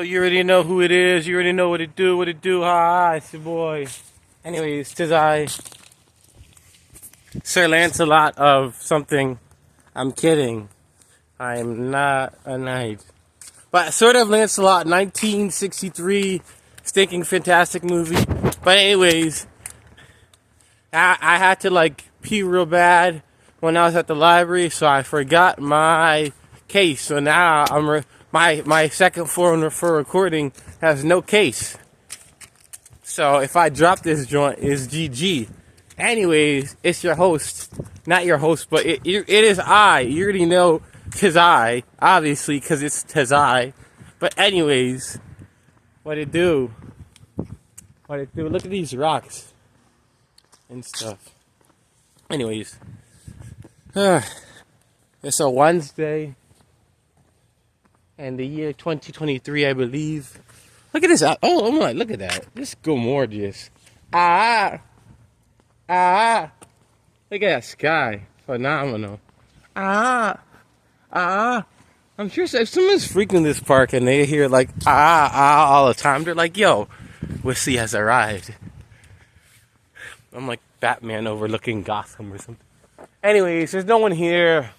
You already know who it is. You already know what it do. What it do. Hi, it's your boy. Anyways, tis I, Sir Lancelot of something. I'm kidding. I'm not a knight. But sort of Lancelot, 1963, stinking fantastic movie. But anyways, I had to like pee real bad when I was at the library, so I forgot my case. So now my second phone for recording has no case. So if I drop this joint, it's GG. Anyways, it's your host, not your host, but it is I. You already know tis I, obviously, because it's tis I. But anyways, what it do? What it do? Look at these rocks and stuff. Anyways, it's a Wednesday, and the year 2023, I believe. Look at this. Oh my, look at that. This is gorgeous. Look at that sky. Phenomenal. I'm sure if someone's freaking this park and they hear like all the time, they're like, yo, Wissy has arrived. I'm like Batman overlooking Gotham or something. Anyways, there's no one here.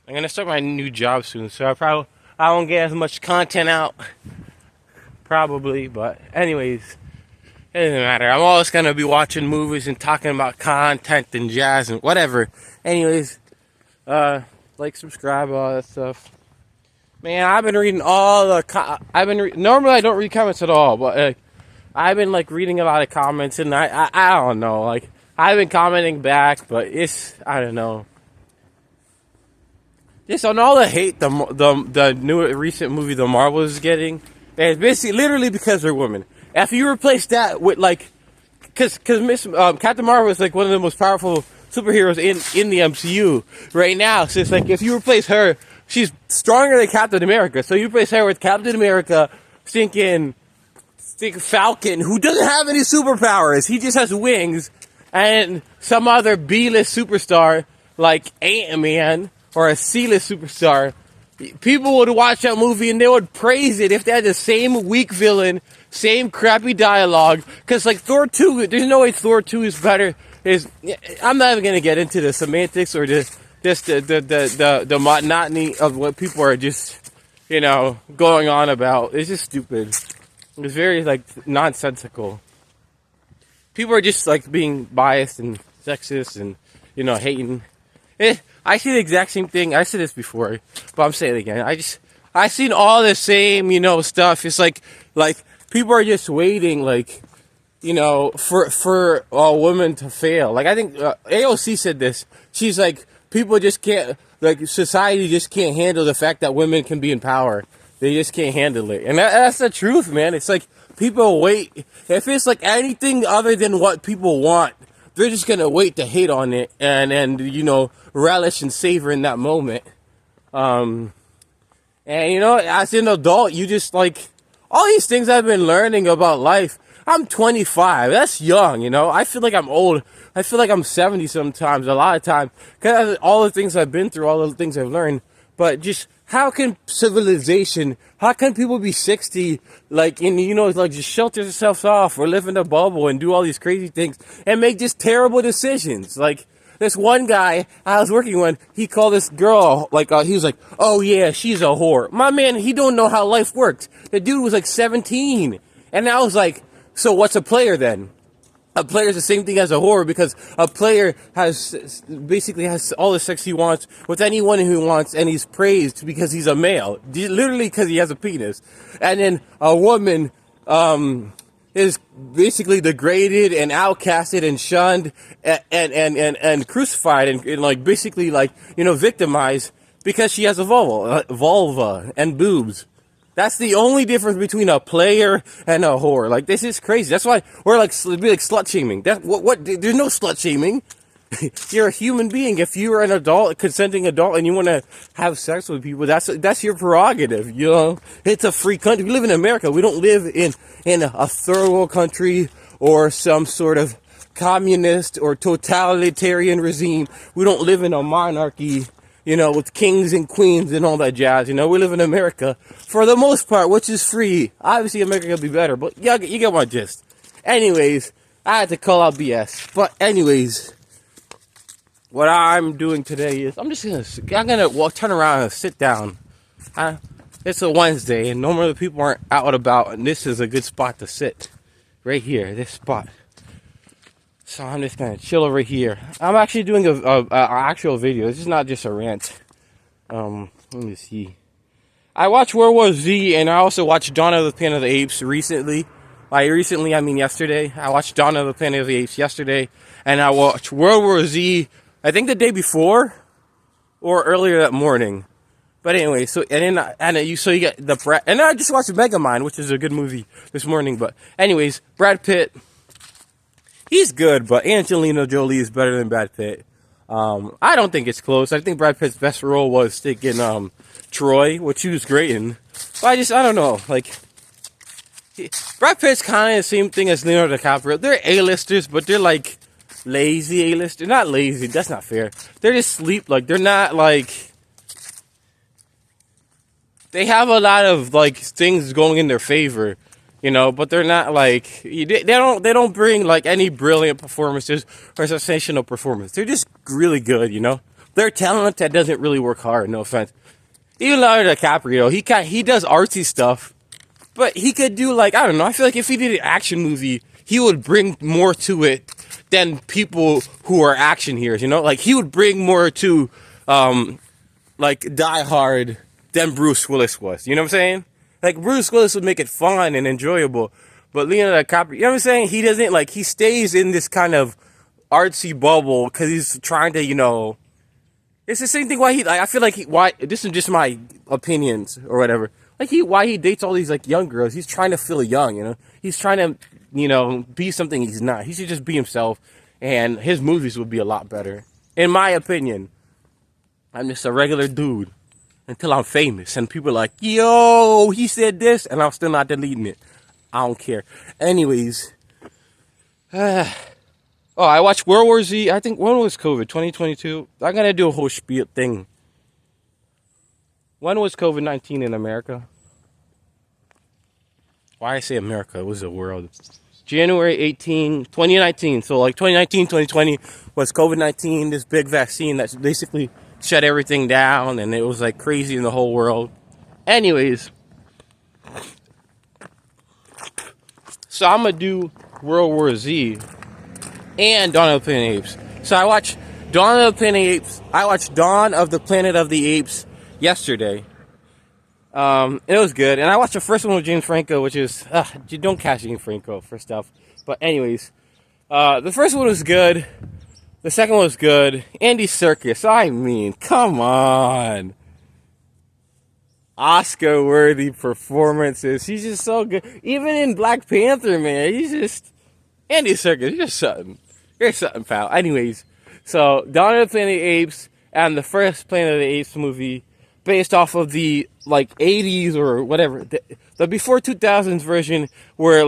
I'm gonna start my new job soon, so I won't get as much content out, probably. But anyways, it doesn't matter. I'm always gonna be watching movies and talking about content and jazz and whatever. Anyways, like, subscribe, all that stuff. Man, I've been reading all the. Normally I don't read comments at all, but I've been like reading a lot of comments, and I don't know. Like, I've been commenting back, but I don't know. Just on all the hate the new recent movie The Marvel is getting, and it's basically literally because they're women. If you replace that with like, because Captain Marvel is like one of the most powerful superheroes in the MCU right now. So it's like if you replace her, she's stronger than Captain America. So you replace her with Captain America, stinking Falcon, who doesn't have any superpowers. He just has wings, and some other B-list superstar like Ant-Man. Or a C-list superstar, people would watch that movie and they would praise it if they had the same weak villain, same crappy dialogue. Because like Thor 2, there's no way Thor 2 is better. I'm not even gonna get into the semantics or just the monotony of what people are just going on about. It's just stupid. It's very like nonsensical. People are just like being biased and sexist and hating. I see the exact same thing. I said this before, but I'm saying it again. I seen all the same, stuff. It's like people are just waiting, for a woman to fail. Like, I think AOC said this. She's like, people just can't, like, society just can't handle the fact that women can be in power. They just can't handle it. And that's the truth, man. It's like, people wait. If it's like anything other than what people want, they're just gonna wait to hate on it and relish and savor in that moment. And as an adult, you just like all these things I've been learning about life. I'm 25. That's young, I feel like I'm old. I feel like I'm 70 sometimes, a lot of time, because all the things I've been through, all the things I've learned. But just how can how can people be 60, like, just shelter themselves off or live in a bubble and do all these crazy things and make just terrible decisions? Like, this one guy I was working with, he called this girl, he was like, oh yeah, she's a whore. My man, he don't know how life works. The dude was like 17. And I was like, so what's a player then? A player is the same thing as a whore, because a player basically has all the sex he wants with anyone who wants, and he's praised because he's a male, literally because he has a penis. And then a woman is basically degraded and outcasted and shunned and crucified and like basically victimized because she has a vulva and boobs. That's the only difference between a player and a whore. Like, this is crazy. That's why we're like slut shaming. There's no slut shaming. You're a human being. If you're an adult, a consenting adult, and you want to have sex with people, that's your prerogative. It's a free country. We live in America. We don't live in a third world country or some sort of communist or totalitarian regime. We don't live in a monarchy. with kings and queens and all that jazz. We live in America for the most part, which is free. Obviously, America could be better, but yeah, you get my gist. Anyways, I had to call out BS. But anyways, what I'm doing today is I'm gonna turn around and sit down. It's a Wednesday, and normally people aren't out about, and this is a good spot to sit. Right here, this spot. So I'm just gonna chill over here. I'm actually doing a actual video. This is not just a rant. Let me see. I watched World War Z, and I also watched Dawn of the Planet of the Apes recently. By recently, I mean yesterday. I watched Dawn of the Planet of the Apes yesterday, and I watched World War Z, I think the day before, or earlier that morning. But anyway, so you get the and I just watched Megamind, which is a good movie this morning. But anyways, Brad Pitt, he's good, but Angelina Jolie is better than Brad Pitt. I don't think it's close. I think Brad Pitt's best role was taking Troy, which he was great in. But I don't know. Like, Brad Pitt's kind of the same thing as Leonardo DiCaprio. They're A-listers, but they're like lazy A-listers. Not lazy. That's not fair. They're just sleep. Like, they're not like. They have a lot of like things going in their favor, but they're not like they don't bring like any brilliant performances or sensational performance. They're just really good, They're talent that doesn't really work hard. No offense. Even Leonardo DiCaprio, he does artsy stuff, but he could do like, I don't know. I feel like if he did an action movie, he would bring more to it than people who are action heroes. Like he would bring more to like Die Hard than Bruce Willis was. You know what I'm saying? Like, Bruce Willis would make it fun and enjoyable. But Leonardo DiCaprio, you know what I'm saying? He doesn't, like, he stays in this kind of artsy bubble because he's trying to, it's the same thing I feel like this is just my opinions or whatever. Like, why he dates all these, like, young girls. He's trying to feel young, He's trying to, be something he's not. He should just be himself, and his movies would be a lot better. In my opinion. I'm just a regular dude. Until I'm famous and people are like, yo, he said this, and I'm still not deleting it. I don't care. Anyways. I watched World War Z. I think, when was COVID? 2022? I'm going to do a whole spiel thing. When was COVID-19 in America? Why I say America? It was the world. January 18, 2019. So like 2019, 2020 was COVID-19, this big vaccine that's basically shut everything down, and it was like crazy in the whole world. Anyways, so I'm gonna do World War Z and Dawn of the Planet of the Apes. So I watched Dawn of the Planet of the Apes. I watched Dawn of the Planet of the Apes yesterday. It was good, and I watched the first one with James Franco, which is you don't cast James Franco for stuff. But anyways, the first one was good. The second one was good. Andy Serkis, I mean, come on. Oscar-worthy performances. He's just so good. Even in Black Panther, man, Andy Serkis, you're something. You're something, pal. Anyways, so Dawn of the Planet of the Apes and the first Planet of the Apes movie, based off of the, like, 80s or whatever, the before 2000s version, where,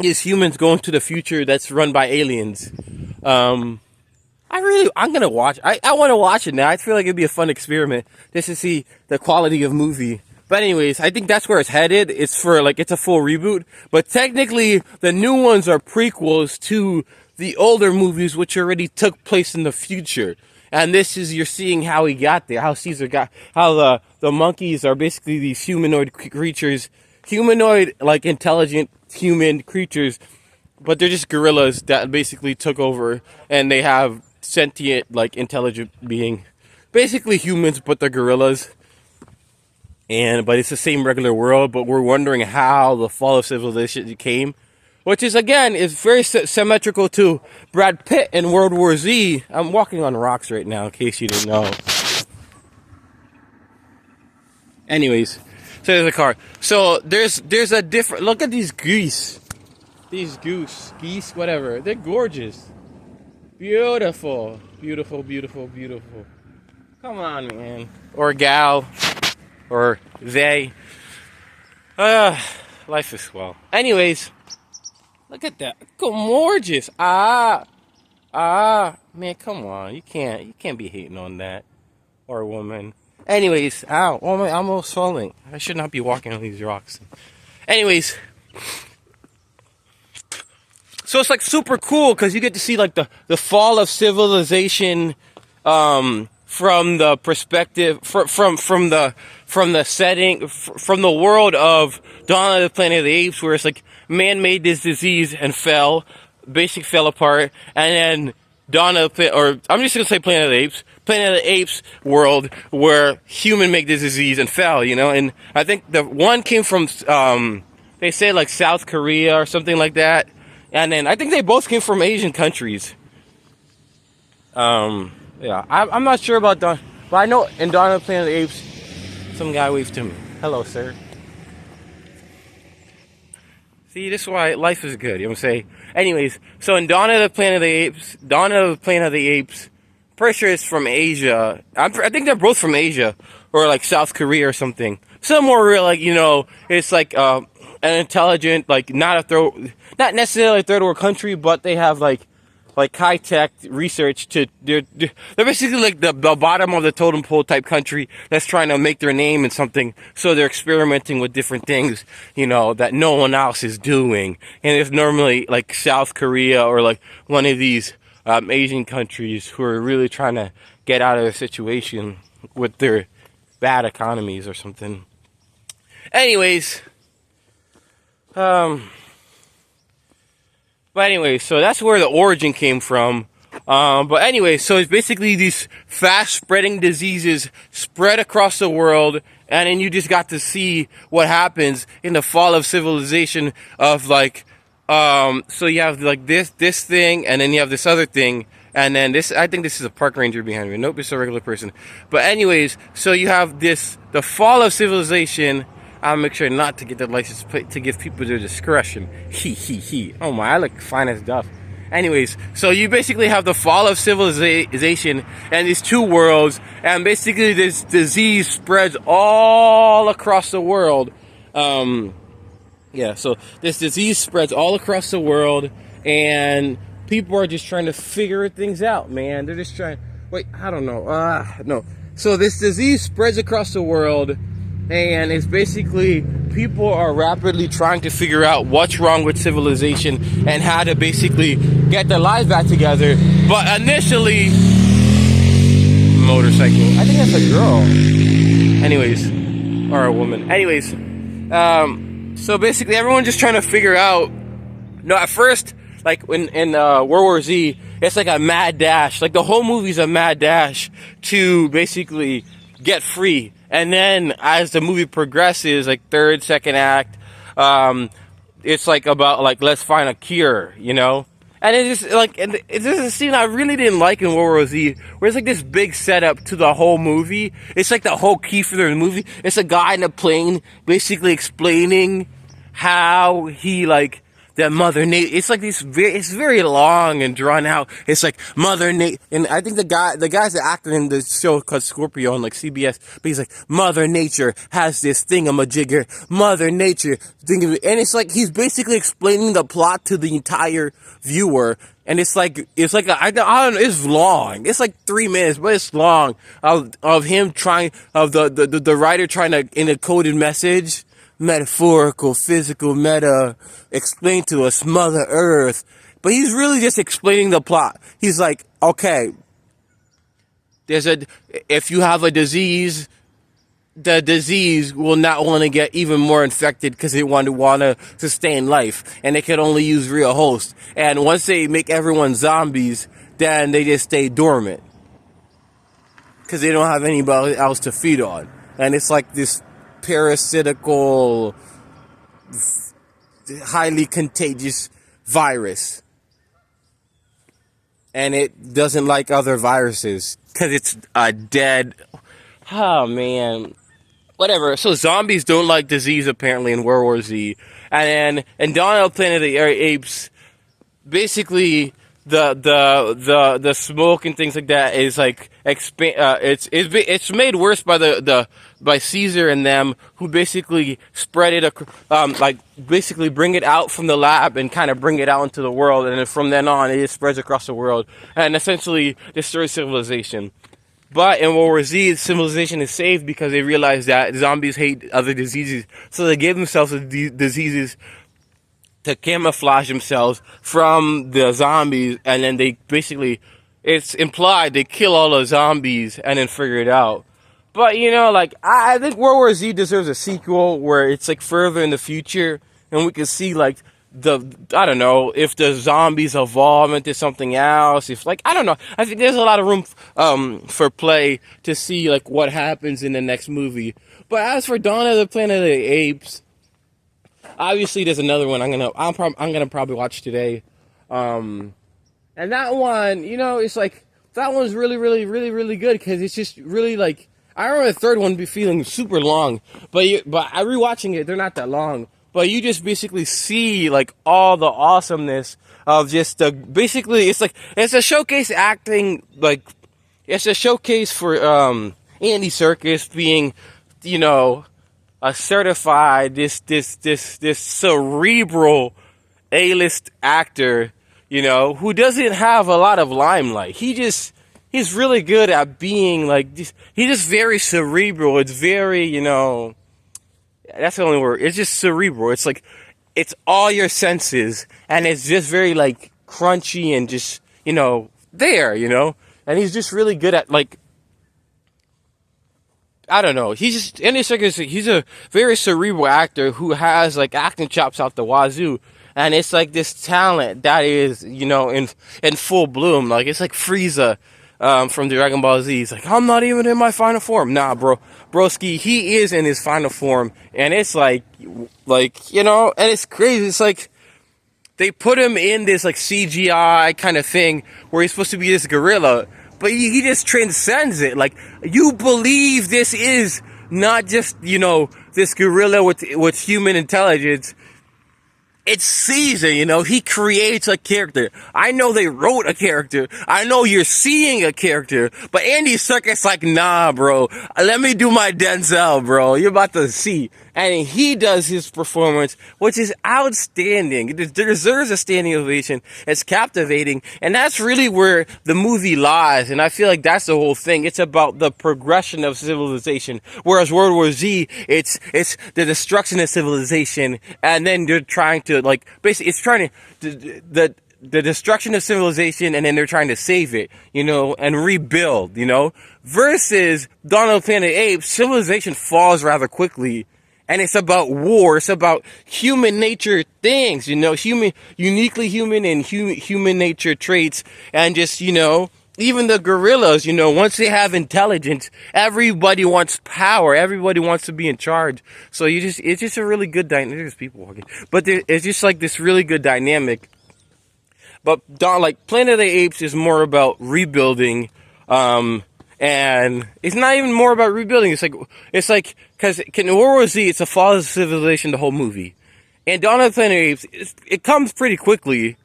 is humans going to the future that's run by aliens. I'm gonna watch. I want to watch it now. I feel like it'd be a fun experiment just to see the quality of movie. But anyways, I think that's where it's headed. It's a full reboot. But technically, the new ones are prequels to the older movies, which already took place in the future. And you're seeing how he got there, how Caesar how the monkeys are basically these humanoid creatures, like intelligent human creatures, but they're just gorillas that basically took over, and they have sentient, like, intelligent being, basically humans, but they're gorillas. But it's the same regular world, but we're wondering how the fall of civilization came, which is very symmetrical to Brad Pitt in World War Z. I'm walking on rocks right now, in case you didn't know. Anyways, so there's a car. So there's a different. Look at these geese. Geese, whatever. They're gorgeous. Beautiful. Come on, man. Or gal. Or they. Life is swell. Anyways, look at that. Gorgeous. Man, come on. You can't be hating on that. Or a woman. Anyways, ow. Oh, my, I'm almost falling. I should not be walking on these rocks. Anyways, so it's like super cool because you get to see like the fall of civilization from the perspective from the setting from the world of Dawn of the Planet of the Apes, where it's like man made this disease and fell apart, and then Dawn of the, or I'm just gonna say Planet of the Apes, Planet of the Apes world where human make this disease and fell, you know. And I think the one came from they say like South Korea or something like that. And then I think they both came from Asian countries. Yeah, I'm not sure about Dawn, but I know in Dawn of the Planet of the Apes, some guy waved to me. Hello, sir. See, this is why life is good. You know what I'm saying? Anyways, so in Dawn of the Planet of the Apes, pretty sure it's from Asia. I think they're both from Asia or like South Korea or something. Some more real, like, you know, it's like an intelligent, like not necessarily a third world country, but they have like high tech research to they're basically like the bottom of the totem pole type country that's trying to make their name in something. So they're experimenting with different things, you know, that no one else is doing. And it's normally like South Korea or like one of these Asian countries who are really trying to get out of a situation with their bad economies or something. Anyways, but anyway, so that's where the origin came from. But anyway, so it's basically these fast spreading diseases spread across the world, and then you just got to see what happens in the fall of civilization of like, so you have like this thing, and then you have this other thing, and then this, I think this is a park ranger behind me. Nope, it's a regular person. But anyways, so you have the fall of civilization. I'll make sure not to get the license plate to give people their discretion. He. Oh my, I look fine as duff. Anyways, so you basically have the fall of civilization and these two worlds, and basically this disease spreads all across the world. Yeah, so this disease spreads all across the world, and people are just trying to figure things out, man. They're just trying. Wait, I don't know. No. So this disease spreads across the world. And it's basically people are rapidly trying to figure out what's wrong with civilization and how to basically get their lives back together. But initially, motorcycle. I think that's a girl. Anyways, or a woman. Anyways, so basically everyone's just trying to figure out. No, at first, like in World War Z, it's like a mad dash. Like the whole movie's a mad dash to basically get free. And then as the movie progresses, like third, second act, it's like about like, let's find a cure, you know? And it's just like, and it's just a scene I really didn't like in World War Z, where it's like this big setup to the whole movie. It's like the whole key for the movie. It's a guy in a plane basically explaining how he like, that Mother Nature, it's like this, it's very long and drawn out. It's like Mother Nature, and I think the guy's the actor in the show called Scorpio on like CBS, but he's like, Mother Nature has this thingamajigger, Mother Nature, and it's like, he's basically explaining the plot to the entire viewer, and it's like, I don't know, it's long, it's like 3 minutes, but it's long, of him trying, of the writer trying to, in a coded message, metaphorical, physical, meta, explain to us Mother Earth. But he's really just explaining the plot. He's like, okay, if you have a disease, the disease will not want to get even more infected because it want to sustain life, and they can only use real hosts. And once they make everyone zombies, then they just stay dormant because they don't have anybody else to feed on. And it's like this parasitical, highly contagious virus, and it doesn't like other viruses because it's a dead. Oh man, whatever. So zombies don't like disease apparently in World War Z, and then in Dawn of the Planet of the Apes, basically the smoke and things like that is like it's made worse by by Caesar and them, who basically spread it like basically bring it out from the lab and kind of bring it out into the world, and then from then on it just spreads across the world and essentially destroys civilization. But in World War Z, civilization is saved because they realize that zombies hate other diseases, so they give themselves the diseases to camouflage themselves from the zombies, and then they basically, it's implied, they kill all the zombies and then figure it out. But, you know, like, I think World War Z deserves a sequel where it's, like, further in the future, and we can see, like, I don't know, if the zombies evolve into something else, if, like, I don't know. I think there's a lot of room for play to see, like, what happens in the next movie. But as for Dawn of the Planet of the Apes, obviously there's another one I'm gonna probably watch today. And that one, you know, it's like, that one's really, really, really, really good, because it's just really, like, I remember the third one be feeling super long, but I rewatching it, they're not that long. But you just basically see, like, all the awesomeness of just basically, it's like, it's a showcase acting, like, it's a showcase for Andy Serkis being, you know, a certified, this cerebral A-list actor, you know, who doesn't have a lot of limelight. He's really good at being, like, he's just very cerebral. It's very, you know, that's the only word. It's just cerebral. It's like, it's all your senses, and it's just very, like, crunchy and just, you know, there, you know? And he's just really good at, like, I don't know. Andy Serkis, he's a very cerebral actor who has, like, acting chops out the wazoo. And it's, like, this talent that is, you know, in full bloom. Like, it's like Frieza from Dragon Ball Z. He's like, I'm not even in my final form. Nah, broski, he is in his final form. And it's like, you know, and it's crazy. It's like, they put him in this, like, CGI kind of thing where he's supposed to be this gorilla. But he just transcends it. Like, you believe this is not just, you know, this gorilla with human intelligence. It's Caesar, you know, he creates a character. I know they wrote a character. I know you're seeing a character. But Andy Serkis like, nah, bro. Let me do my Denzel, bro. You're about to see. And he does his performance, which is outstanding. It deserves a standing ovation. It's captivating. And that's really where the movie lies. And I feel like that's the whole thing. It's about the progression of civilization. Whereas World War Z, it's the destruction of civilization. And then they're trying to, like, basically, it's trying to, the destruction of civilization, and then they're trying to save it, you know, and rebuild, you know. Versus Dawn of the Planet of the Apes, civilization falls rather quickly. And it's about war. It's about human nature things, you know, uniquely human and human nature traits. And just, you know, even the gorillas, you know, once they have intelligence, everybody wants power. Everybody wants to be in charge. So it's just a really good dynamic. There's people walking. But it's just like this really good dynamic. But like Planet of the Apes is more about rebuilding, and it's not even more about rebuilding. It's like, because in World War Z, it's a fall of civilization, the whole movie. And Dawn of the Planet of the Apes, it comes pretty quickly,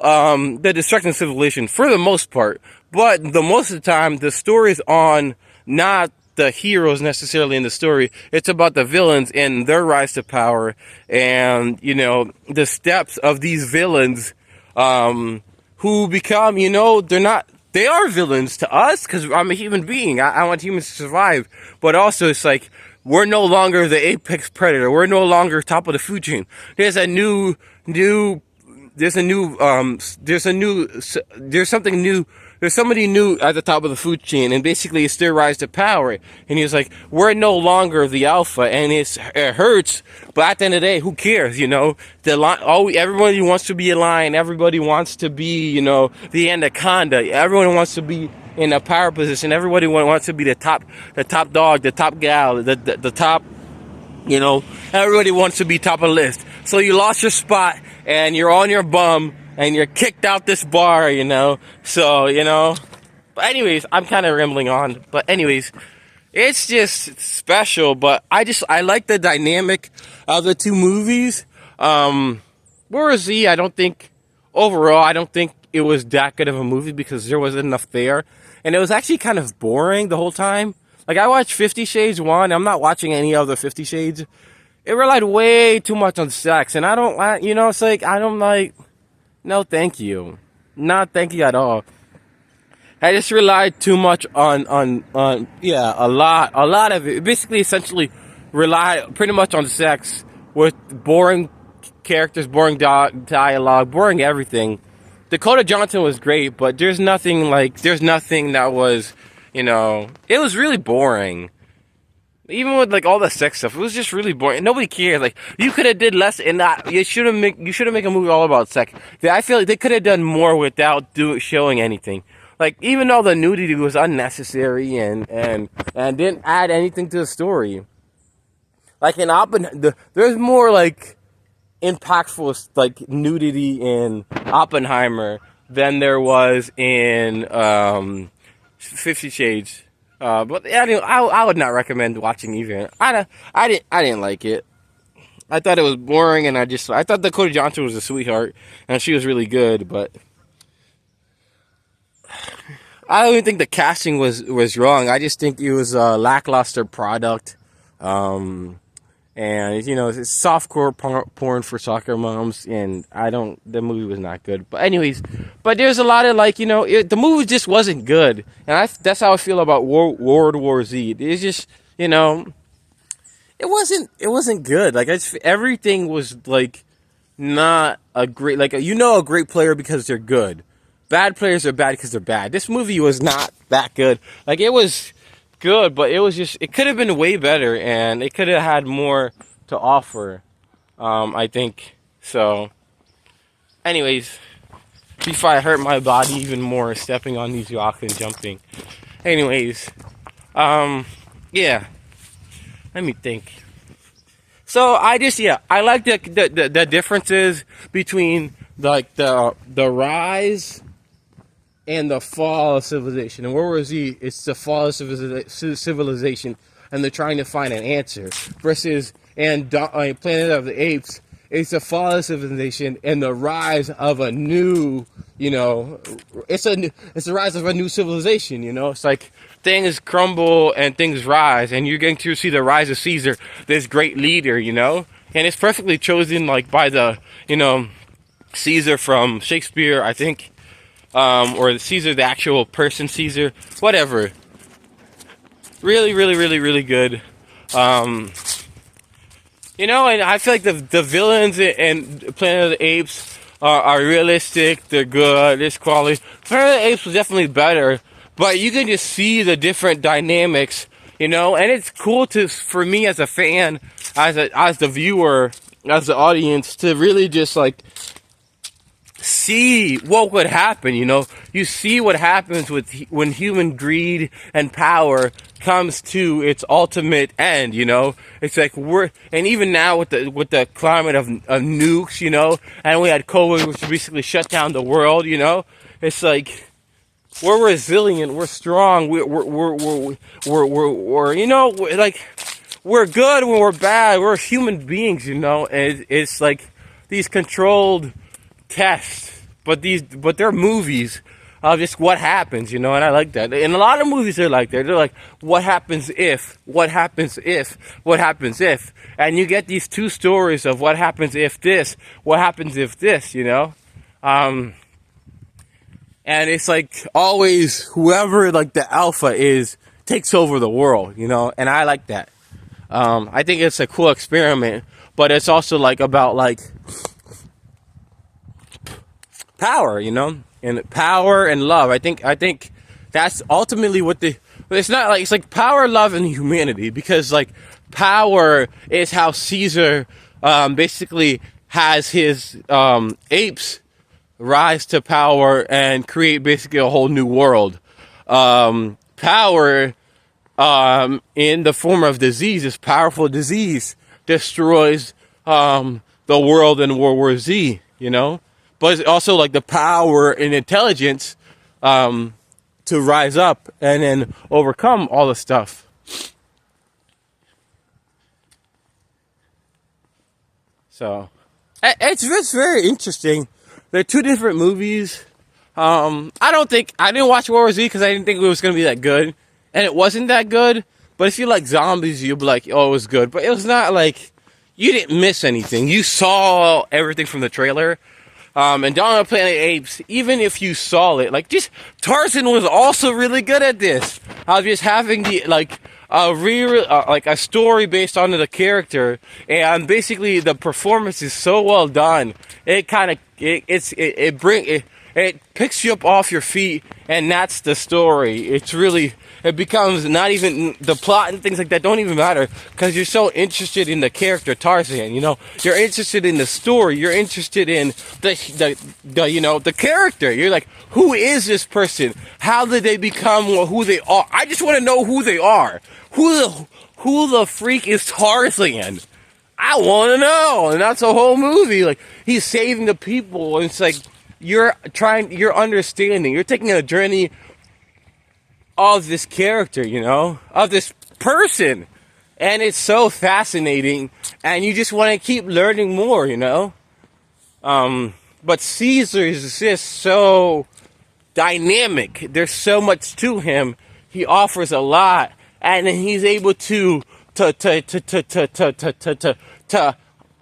the destruction of civilization, for the most part. But the most of the time, the story is on not the heroes necessarily in the story. It's about the villains and their rise to power, and, you know, the steps of these villains, who become, you know, they are villains to us, because I'm a human being. I want humans to survive. But also, it's like, we're no longer the apex predator. We're no longer top of the food chain. There's something new. There's somebody new at the top of the food chain, and basically it's their rise to power. And he's like, we're no longer the alpha, and it hurts, but at the end of the day, who cares, you know? Everybody wants to be a lion, everybody wants to be, you know, the anaconda, everyone wants to be in a power position, everybody wants to be the top dog, the top gal, the top, you know, everybody wants to be top of the list. So you lost your spot, and you're on your bum, and you're kicked out this bar, you know. So, you know. But anyways, I'm kind of rambling on. But anyways, it's just special. But I like the dynamic of the two movies. Whereas Z, overall, I don't think it was that good of a movie because there wasn't enough there, and it was actually kind of boring the whole time. Like I watched 50 Shades 1. I'm not watching any other 50 Shades. It relied way too much on sex, and I don't like, it's like, I don't like, no thank you. Not thank you at all. I just relied too much on yeah, a lot of it. Basically, essentially, relied pretty much on sex with boring characters, boring dialogue, boring everything. Dakota Johnson was great, but there's nothing that was, it was really boring. Even with like all the sex stuff, it was just really boring. Nobody cared. Like you could have did less, and you should have make a movie all about sex. I feel like they could have done more without showing anything. Like even though the nudity was unnecessary and didn't add anything to the story. Like in there's more like impactful like nudity in Oppenheimer than there was in 50 Shades. But I would not recommend watching either. I didn't like it. I thought it was boring, and I thought Dakota Johnson was a sweetheart, and she was really good. But I don't even think the casting was wrong. I just think it was a lackluster product. And it's softcore porn for soccer moms, and the movie was not good. But anyways, there's a lot of the movie just wasn't good, and that's how I feel about World War Z. It's just it wasn't good. Like everything was like not a great a great player because they're good. Bad players are bad because they're bad. This movie was not that good. Like it was good, but it could have been way better, and it could have had more to offer, I think. So anyways, before I hurt my body even more stepping on these rocks and jumping. Anyways, yeah, let me think. So I like the differences between like the rise and the fall of civilization. And World War Z, it's the fall of civilization, and they're trying to find an answer. Versus Planet of the Apes, it's the fall of civilization and the rise of a new, it's the rise of a new civilization. It's like things crumble and things rise, and you're getting to see the rise of Caesar, this great leader. And it's perfectly chosen like by the Caesar from Shakespeare, I think. Or Caesar, the actual person, Caesar, whatever. Really, really, really, really good. And I feel like the villains in Planet of the Apes are realistic. They're good. There's quality. Planet of the Apes was definitely better, but you can just see the different dynamics, and it's cool for me as a fan, as the viewer, as the audience, to really just like see what would happen. You see what happens when human greed and power comes to its ultimate end. It's like and even now with the climate of nukes, and we had COVID, which basically shut down the world. It's like we're resilient, we're strong, we're like we're good when we're bad. We're human beings, and it's like these controlled tests, but they're movies of just what happens, and I like that. And a lot of movies are like that. They're like, what happens if, what happens if, what happens if, and you get these two stories of what happens if this, what happens if this, and it's like always whoever like the alpha is takes over the world, and I like that. I think it's a cool experiment, but it's also like about like power, and power and love. I think that's ultimately it's not like, it's like power, love, and humanity, because like power is how Caesar basically has his apes rise to power and create basically a whole new world. Power in the form of disease, this powerful disease destroys the world in World War Z, But it's also like the power and intelligence to rise up and then overcome all the stuff. So it's very interesting. They're two different movies, I didn't watch World War Z because I didn't think it was gonna be that good, and it wasn't that good. But if you like zombies, you'll be like, oh, it was good. But it was not like you didn't miss anything. You saw everything from the trailer. And Dawn of the Planet of the Apes, even if you saw it, like just Tarzan was also really good at this. Just having the like like a story based on the character, and basically the performance is so well done. It kind of it picks you up off your feet, and that's the story. It becomes not even the plot and things like that don't even matter because you're so interested in the character Tarzan. You know, you're interested in the story. You're interested in the character. You're like, who is this person? How did they become who they are? I just want to know who they are. Who the freak is Tarzan? I want to know, and that's the whole movie. Like he's saving the people, and it's like you're understanding. You're taking a journey of this character, you know, of this person, and it's so fascinating, and you just want to keep learning more, you know. But Caesar is just so dynamic. There's so much to him. He offers a lot, and then he's able to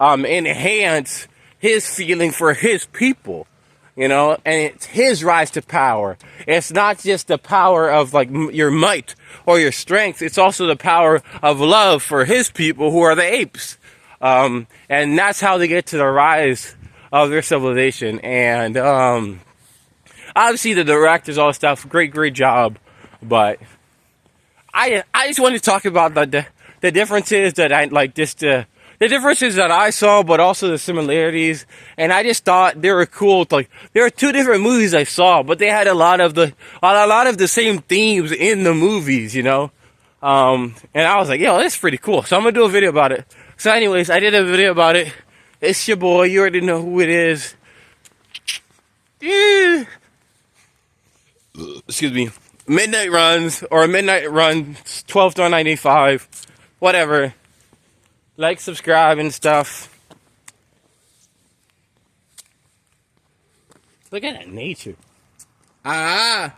enhance his feeling for his people, you know, and it's his rise to power. It's not just the power of like your might or your strength. It's also the power of love for his people, who are the apes. And that's how they get to the rise of their civilization. And obviously the directors, all this stuff, great job. But I just wanted to talk about the differences that I like, just the differences that I saw, but also the similarities. And I just thought they were cool. Like there were two different movies I saw, but they had a lot of the same themes in the movies, you know. And I was like, yo, that's pretty cool. So I'm gonna do a video about it. So anyways, I did a video about it. It's your boy. You already know who it is. Yeah. Excuse me. Midnight Runs, or Midnight Run 12/95, whatever. Like, subscribe, and stuff. Look at that nature. Ah.